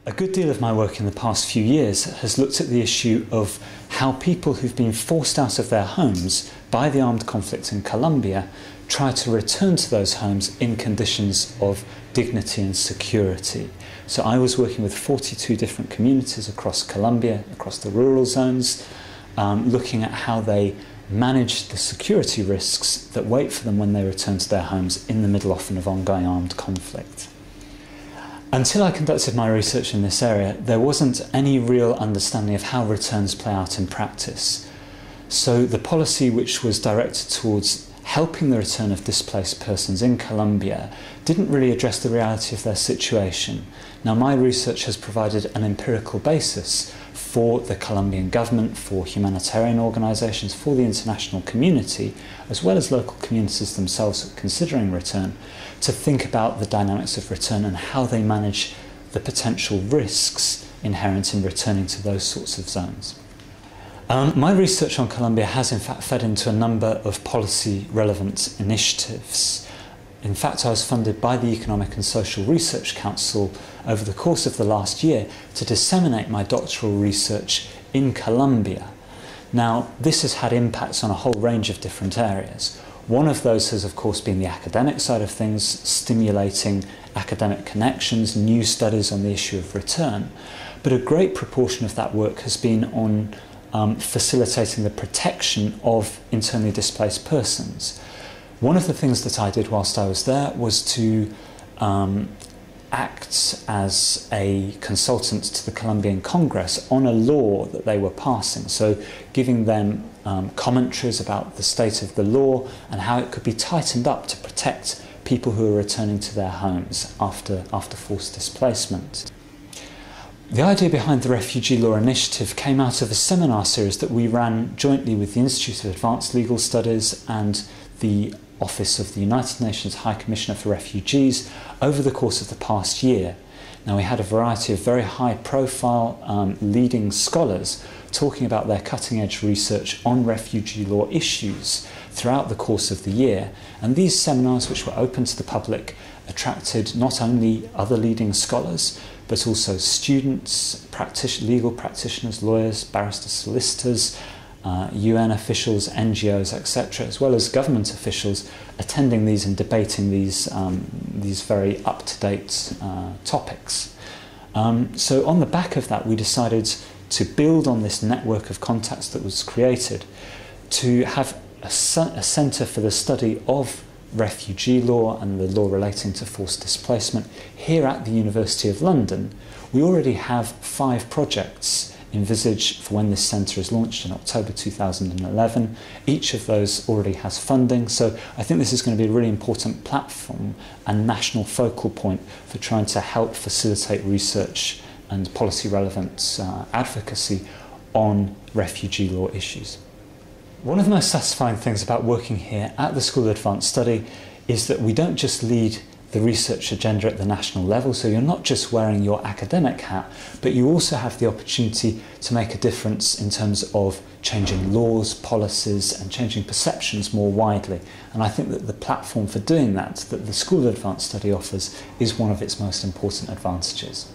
A good deal of my work in the past few years has looked at the issue of how people who've been forced out of their homes by the armed conflict in Colombia try to return to those homes in conditions of dignity and security. So I was working with 42 different communities across Colombia, across the rural zones, looking at how they manage the security risks that wait for them when they return to their homes in the middle often of ongoing armed conflict. Until I conducted my research in this area, there wasn't any real understanding of how returns play out in practice. So the policy which was directed towards helping the return of displaced persons in Colombia didn't really address the reality of their situation. Now, my research has provided an empirical basis for the Colombian government, for humanitarian organisations, for the international community, as well as local communities themselves considering return, to think about the dynamics of return and how they manage the potential risks inherent in returning to those sorts of zones. My research on Colombia has in fact fed into a number of policy relevant initiatives. In fact, I was funded by the Economic and Social Research Council over the course of the last year to disseminate my doctoral research in Colombia. Now, this has had impacts on a whole range of different areas. One of those has of course been the academic side of things, stimulating academic connections, new studies on the issue of return. But a great proportion of that work has been on facilitating the protection of internally displaced persons. One of the things that I did whilst I was there was to act as a consultant to the Colombian Congress on a law that they were passing, so giving them commentaries about the state of the law and how it could be tightened up to protect people who are returning to their homes after forced displacement. The idea behind the Refugee Law Initiative came out of a seminar series that we ran jointly with the Institute of Advanced Legal Studies and the Office of the United Nations High Commissioner for Refugees over the course of the past year. Now, we had a variety of very high-profile leading scholars talking about their cutting-edge research on refugee law issues throughout the course of the year, and these seminars, which were open to the public, attracted not only other leading scholars but also students, legal practitioners, lawyers, barristers, solicitors, UN officials, NGOs, etc., as well as government officials attending these and debating these very up-to-date topics. So on the back of that, we decided to build on this network of contacts that was created to have a centre for the study of refugee law and the law relating to forced displacement here at the University of London. We already have 5 projects envisaged for when this centre is launched in October 2011. Each of those already has funding, so I think this is going to be a really important platform and national focal point for trying to help facilitate research and policy relevant advocacy on refugee law issues. One of the most satisfying things about working here at the School of Advanced Study is that we don't just lead the research agenda at the national level, so you're not just wearing your academic hat, but you also have the opportunity to make a difference in terms of changing laws, policies, and changing perceptions more widely. And I think that the platform for doing that the School of Advanced Study offers is one of its most important advantages.